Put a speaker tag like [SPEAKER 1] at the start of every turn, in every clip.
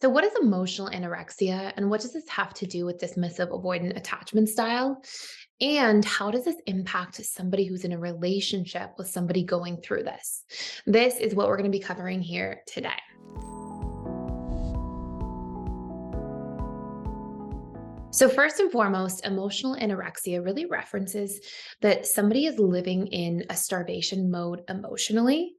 [SPEAKER 1] So, what is emotional anorexia, and what does this have to do with dismissive avoidant attachment style? And how does this impact somebody who's in a relationship with somebody going through this? This is what we're going to be covering here today. So, first and foremost, emotional anorexia really references that somebody is living in a starvation mode emotionally,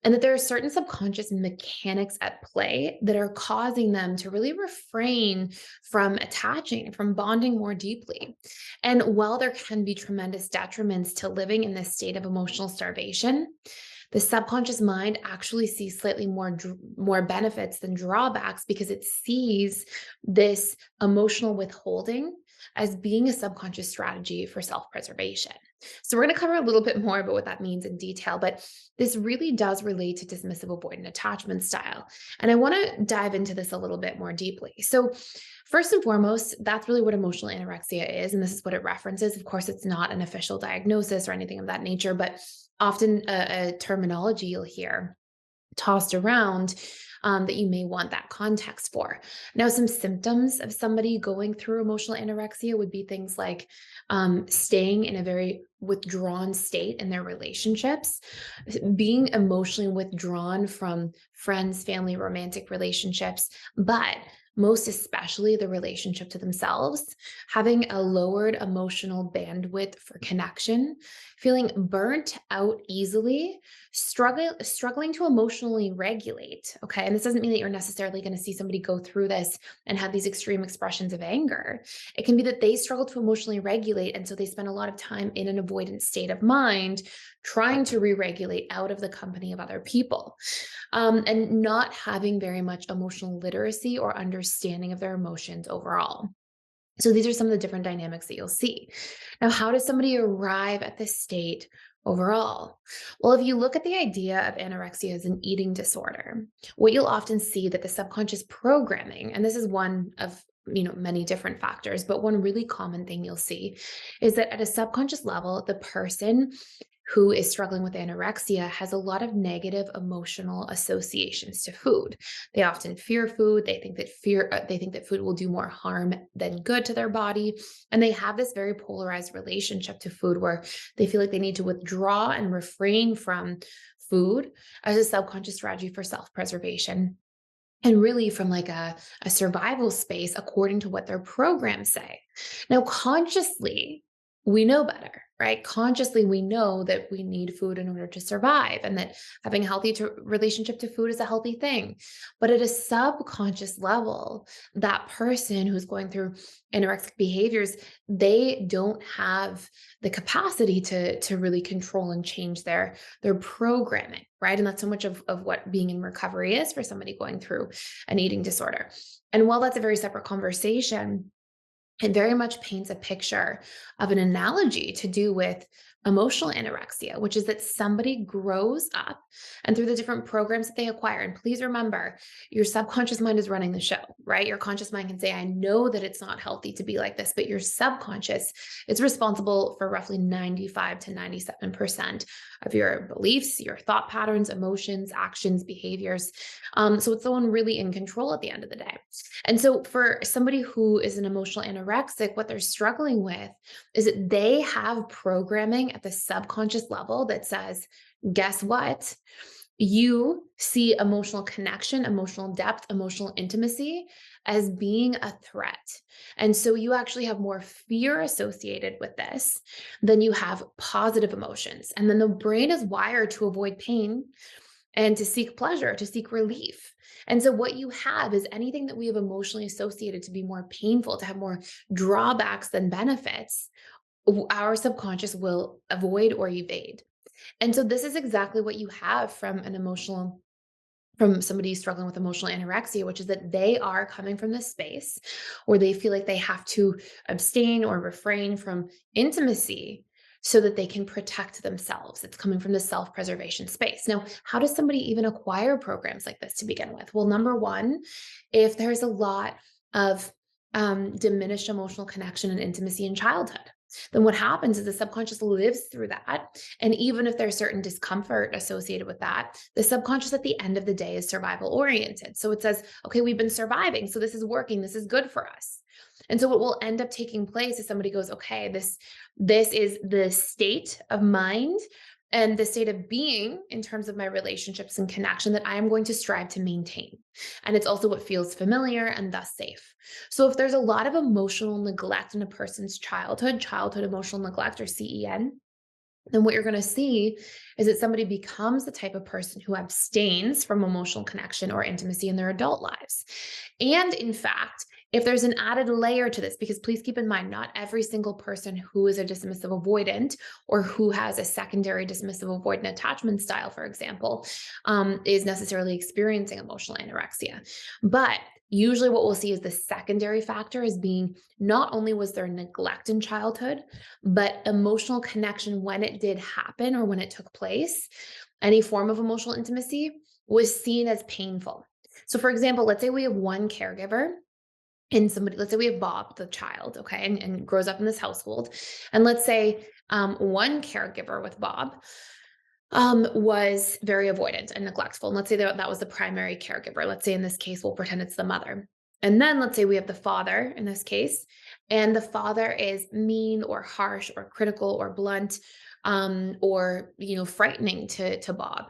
[SPEAKER 1] and that there are certain subconscious mechanics at play that are causing them to really refrain from attaching, from bonding more deeply. And while there can be tremendous detriments to living in this state of emotional starvation, the subconscious mind actually sees slightly more benefits than drawbacks because it sees this emotional withholding as being a subconscious strategy for self-preservation. So we're going to cover a little bit more about what that means in detail, but this really does relate to dismissive avoidant attachment style. And I want to dive into this a little bit more deeply. So first and foremost, that's really what emotional anorexia is, and this is what it references. Of course, it's not an official diagnosis or anything of that nature, but often a terminology you'll hear tossed around that you may want that context for. Now, some symptoms of somebody going through emotional anorexia would be things like staying in a very withdrawn state in their relationships, being emotionally withdrawn from friends, family, romantic relationships, but most especially the relationship to themselves, having a lowered emotional bandwidth for connection, feeling burnt out easily, struggling to emotionally regulate. Okay. And this doesn't mean that you're necessarily going to see somebody go through this and have these extreme expressions of anger. It can be that they struggle to emotionally regulate. And so they spend a lot of time in an avoidant state of mind, trying to re regulate out of the company of other people, and not having very much emotional literacy or understanding of their emotions overall. So these are some of the different dynamics that you'll see. Now, how does somebody arrive at this state overall? Well, if you look at the idea of anorexia as an eating disorder, what you'll often see that the subconscious programming, and this is one of many different factors, but one really common thing you'll see is that at a subconscious level, the person who is struggling with anorexia has a lot of negative emotional associations to food. They often fear food. They think that food will do more harm than good to their body, and they have this very polarized relationship to food where they feel like they need to withdraw and refrain from food as a subconscious strategy for self-preservation. And really, from like a survival space, according to what their programs say. Now, consciously, we know better, right? Consciously, we know that we need food in order to survive and that having a healthy relationship to food is a healthy thing. But at a subconscious level, that person who's going through anorexic behaviors, they don't have the capacity to really control and change their programming, right? And that's so much of what being in recovery is for somebody going through an eating disorder. And while that's a very separate conversation, it very much paints a picture of an analogy to do with emotional anorexia, which is that somebody grows up and through the different programs that they acquire. And please remember, your subconscious mind is running the show, right? Your conscious mind can say, I know that it's not healthy to be like this, but your subconscious is responsible for roughly 95 to 97% of your beliefs, your thought patterns, emotions, actions, behaviors. So it's the one really in control at the end of the day. And so for somebody who is an emotional anorexic, what they're struggling with is that they have programming at the subconscious level that says, guess what? You see emotional connection, emotional depth, emotional intimacy as being a threat. And so you actually have more fear associated with this than you have positive emotions. And then the brain is wired to avoid pain and to seek pleasure, to seek relief. And so, what you have is anything that we have emotionally associated to be more painful, to have more drawbacks than benefits, our subconscious will avoid or evade. And so, this is exactly what you have from somebody struggling with emotional anorexia, which is that they are coming from this space where they feel like they have to abstain or refrain from intimacy so that they can protect themselves. It's coming from the self-preservation space. Now, how does somebody even acquire programs like this to begin with? Well, number one, if there's a lot of diminished emotional connection and intimacy in childhood. then what happens is the subconscious lives through that. And even if there's certain discomfort associated with that, the subconscious at the end of the day is survival oriented. So it says, okay, we've been surviving. So this is working. This is good for us. And so what will end up taking place is somebody goes, okay, this is the state of mind and the state of being in terms of my relationships and connection that I am going to strive to maintain. And it's also what feels familiar and thus safe. So if there's a lot of emotional neglect in a person's childhood emotional neglect or CEN, then what you're going to see is that somebody becomes the type of person who abstains from emotional connection or intimacy in their adult lives. And in fact, if there's an added layer to this, because please keep in mind, not every single person who is a dismissive avoidant or who has a secondary dismissive avoidant attachment style, for example, is necessarily experiencing emotional anorexia. But usually what we'll see is the secondary factor is being not only was there neglect in childhood, but emotional connection when it did happen or when it took place, any form of emotional intimacy was seen as painful. So, for example, let's say we have one caregiver and somebody, let's say we have Bob, the child, okay, and grows up in this household. And let's say one caregiver with Bob was very avoidant and neglectful. And let's say that was the primary caregiver. Let's say in this case, we'll pretend it's the mother. And then let's say we have the father in this case, and the father is mean or harsh or critical or blunt, or frightening to Bob.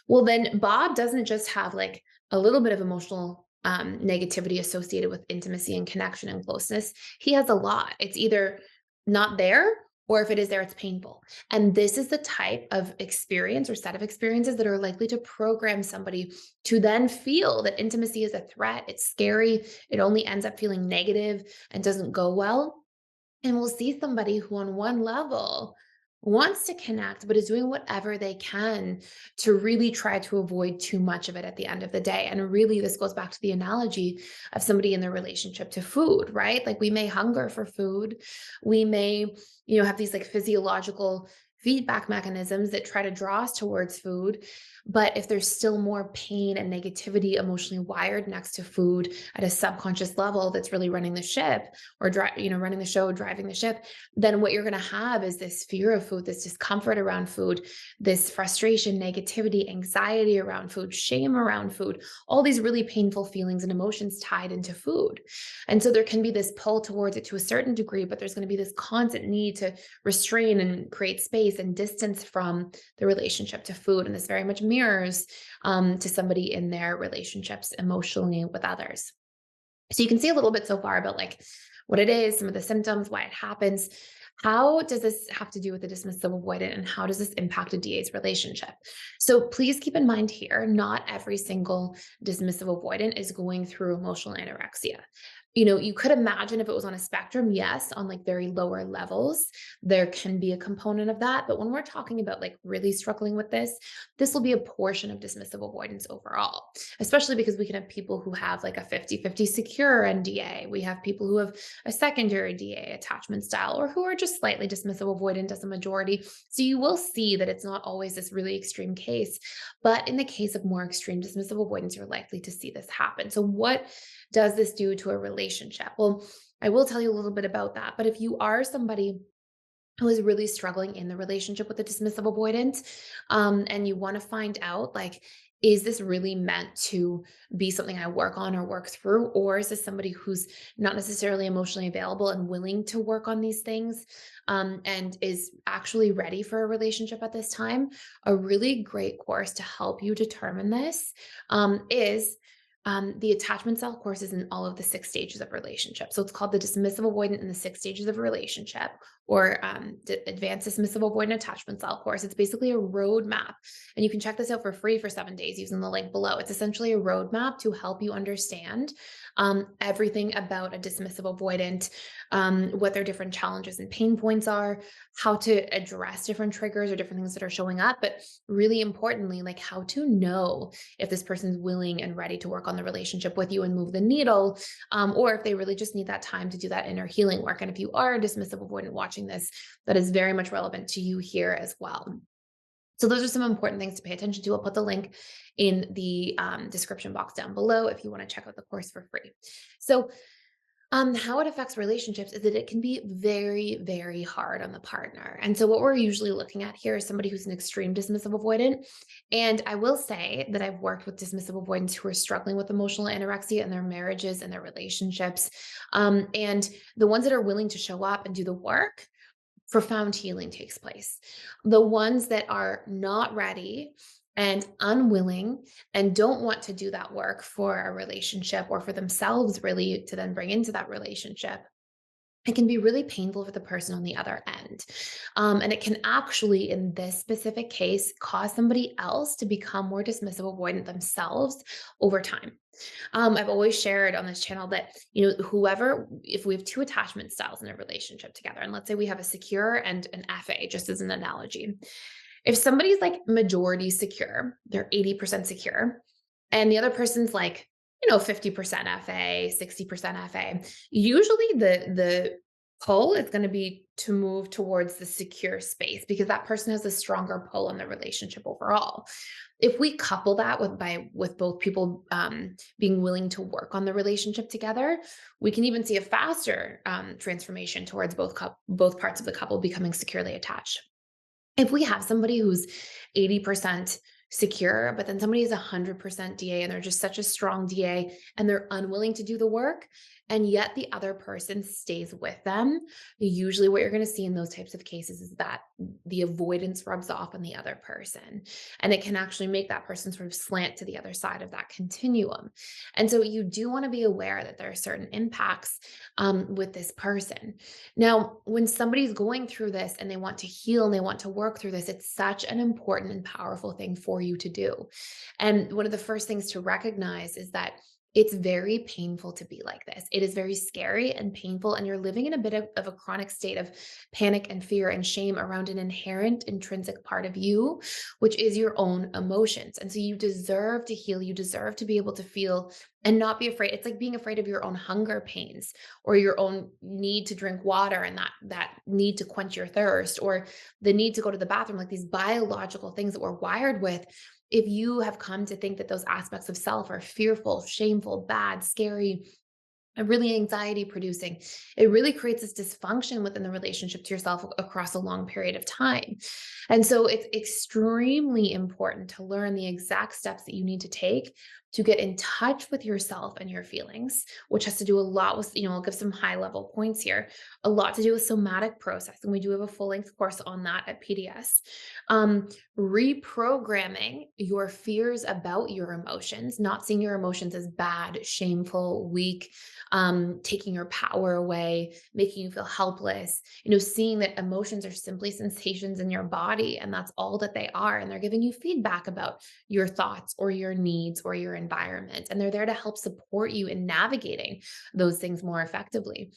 [SPEAKER 1] Well, then Bob doesn't just have like a little bit of emotional negativity associated with intimacy and connection and closeness. He has a lot. It's either not there, or if it is there, it's painful. And this is the type of experience or set of experiences that are likely to program somebody to then feel that intimacy is a threat. It's scary. It only ends up feeling negative and doesn't go well. And we'll see somebody who, on one level, wants to connect, but is doing whatever they can to really try to avoid too much of it at the end of the day. And really, this goes back to the analogy of somebody in their relationship to food, right? Like we may hunger for food. We may, have these like physiological feedback mechanisms that try to draw us towards food. But if there's still more pain and negativity emotionally wired next to food at a subconscious level that's really running the ship or running the show, driving the ship, then what you're going to have is this fear of food, this discomfort around food, this frustration, negativity, anxiety around food, shame around food, all these really painful feelings and emotions tied into food. And so there can be this pull towards it to a certain degree, but there's going to be this constant need to restrain and create space and distance from the relationship to food. And this very much mirrors to somebody in their relationships emotionally with others. So you can see a little bit so far about like what it is, some of the symptoms, why it happens. How does this have to do with the dismissive avoidant, and how does this impact a DA's relationship? So please keep in mind here, not every single dismissive avoidant is going through emotional anorexia. You could imagine if it was on a spectrum, yes, on like very lower levels, there can be a component of that. But when we're talking about like really struggling with this will be a portion of dismissive avoidance overall, especially because we can have people who have like a 50-50 secure NDA. We have people who have a secondary DA attachment style, or who are just slightly dismissive avoidant as a majority. So you will see that it's not always this really extreme case, but in the case of more extreme dismissive avoidance, you're likely to see this happen. So what does this do to a relationship? Well, I will tell you a little bit about that, but if you are somebody who is really struggling in the relationship with a dismissive avoidant, and you want to find out, like, is this really meant to be something I work on or work through? Or is this somebody who's not necessarily emotionally available and willing to work on these things, and is actually ready for a relationship at this time? A really great course to help you determine this is the attachment style course is in all of the 6 stages of relationship. So it's called the Dismissive Avoidant in the 6 stages of relationship, or Advanced Dismissive Avoidant Attachment Style course. It's basically a roadmap, and you can check this out for free for 7 days using the link below. It's essentially a roadmap to help you understand everything about a dismissive avoidant, what their different challenges and pain points are, how to address different triggers or different things that are showing up, but really importantly, like how to know if this person's willing and ready to work on the relationship with you and move the needle, or if they really just need that time to do that inner healing work. And if you are a dismissive avoidant watching this, that is very much relevant to you here as well. So those are some important things to pay attention to. I'll put the link in the description box down below if you want to check out the course for free. So How it affects relationships is that it can be very, very hard on the partner. And so, what we're usually looking at here is somebody who's an extreme dismissive avoidant. And I will say that I've worked with dismissive avoidants who are struggling with emotional anorexia in their marriages and their relationships. And the ones that are willing to show up and do the work, profound healing takes place. The ones that are not ready and unwilling and don't want to do that work for a relationship or for themselves, really, to then bring into that relationship, it can be really painful for the person on the other end. And it can actually, in this specific case, cause somebody else to become more dismissive avoidant themselves over time. I've always shared on this channel that, whoever, if we have two attachment styles in a relationship together, and let's say we have a secure and an FA, just as an analogy, if somebody's like majority secure, they're 80% secure, and the other person's like, 50% FA, 60% FA, usually the pull is going to be to move towards the secure space because that person has a stronger pull on the relationship overall. If we couple that with both people being willing to work on the relationship together, we can even see a faster transformation towards both parts of the couple becoming securely attached. If we have somebody who's 80% secure, but then somebody is 100% DA and they're just such a strong DA and they're unwilling to do the work, and yet the other person stays with them, usually what you're going to see in those types of cases is that the avoidance rubs off on the other person. And it can actually make that person sort of slant to the other side of that continuum. And so you do want to be aware that there are certain impacts with this person. Now, when somebody's going through this and they want to heal and they want to work through this, it's such an important and powerful thing for you to do. And one of the first things to recognize is that it's very painful to be like this. It is very scary and painful, and you're living in a bit of a chronic state of panic and fear and shame around an inherent intrinsic part of you, which is your own emotions. And so you deserve to heal. You deserve to be able to feel and not be afraid. It's like being afraid of your own hunger pains or your own need to drink water and that need to quench your thirst or the need to go to the bathroom, like these biological things that we're wired with. If you have come to think that those aspects of self are fearful, shameful, bad, scary, and really anxiety producing, it really creates this dysfunction within the relationship to yourself across a long period of time. And so it's extremely important to learn the exact steps that you need to take to get in touch with yourself and your feelings, which has to do a lot with, I'll give some high level points here, a lot to do with somatic process. And we do have a full length course on that at PDS. Reprogramming your fears about your emotions, not seeing your emotions as bad, shameful, weak, taking your power away, making you feel helpless, seeing that emotions are simply sensations in your body and that's all that they are. And they're giving you feedback about your thoughts or your needs or your environment. And they're there to help support you in navigating those things more effectively.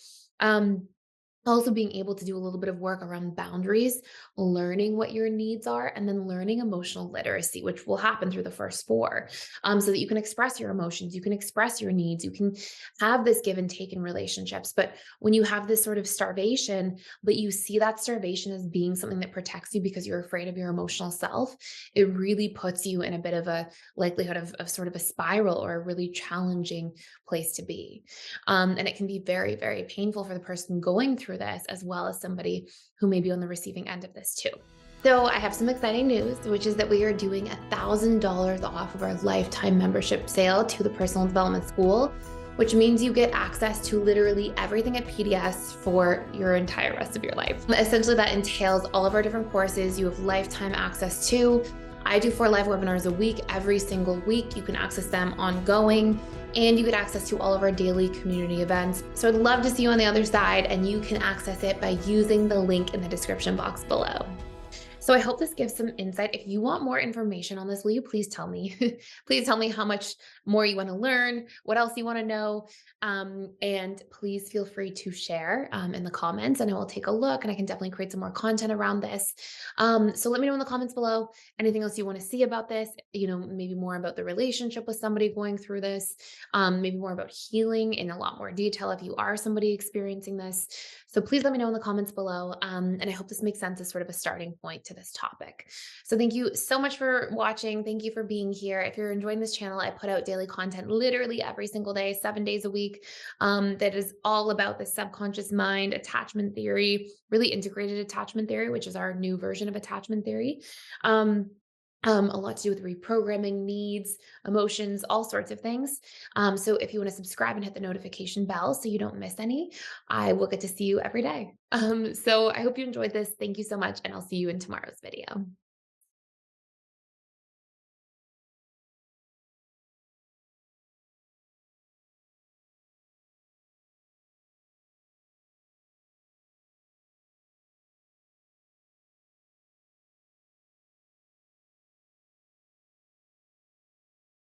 [SPEAKER 1] Also being able to do a little bit of work around boundaries, learning what your needs are, and then learning emotional literacy, which will happen through the first four, so that you can express your emotions, you can express your needs, you can have this give and take in relationships. But when you have this sort of starvation, but you see that starvation as being something that protects you because you're afraid of your emotional self, it really puts you in a bit of a likelihood of sort of a spiral or a really challenging place to be. And it can be very, very painful for the person going through this, as well as somebody who may be on the receiving end of this too. So I have some exciting news, which is that we are doing $1,000 off of our lifetime membership sale to the Personal Development School, which means you get access to literally everything at PDS for your entire rest of your life. Essentially, that entails all of our different courses you have lifetime access to. I do 4 live webinars a week, every single week. You can access them ongoing, and you get access to all of our daily community events. So I'd love to see you on the other side, and you can access it by using the link in the description box below. So I hope this gives some insight. If you want more information on this, will you please tell me? Please tell me how much more you want to learn, what else you want to know, and please feel free to share in the comments, and I will take a look, and I can definitely create some more content around this. So let me know in the comments below anything else you want to see about this, maybe more about the relationship with somebody going through this, maybe more about healing in a lot more detail if you are somebody experiencing this. So please let me know in the comments below, and I hope this makes sense as sort of a starting point to this topic. So thank you so much for watching. Thank you for being here. If you're enjoying this channel, I put out daily content literally every single day, 7 days a week, that is all about the subconscious mind, attachment theory, really integrated attachment theory, which is our new version of attachment theory. Um, a lot to do with reprogramming needs, emotions, all sorts of things. So if you want to subscribe and hit the notification bell so you don't miss any, I will get to see you every day. So I hope you enjoyed this. Thank you so much, and I'll see you in tomorrow's video.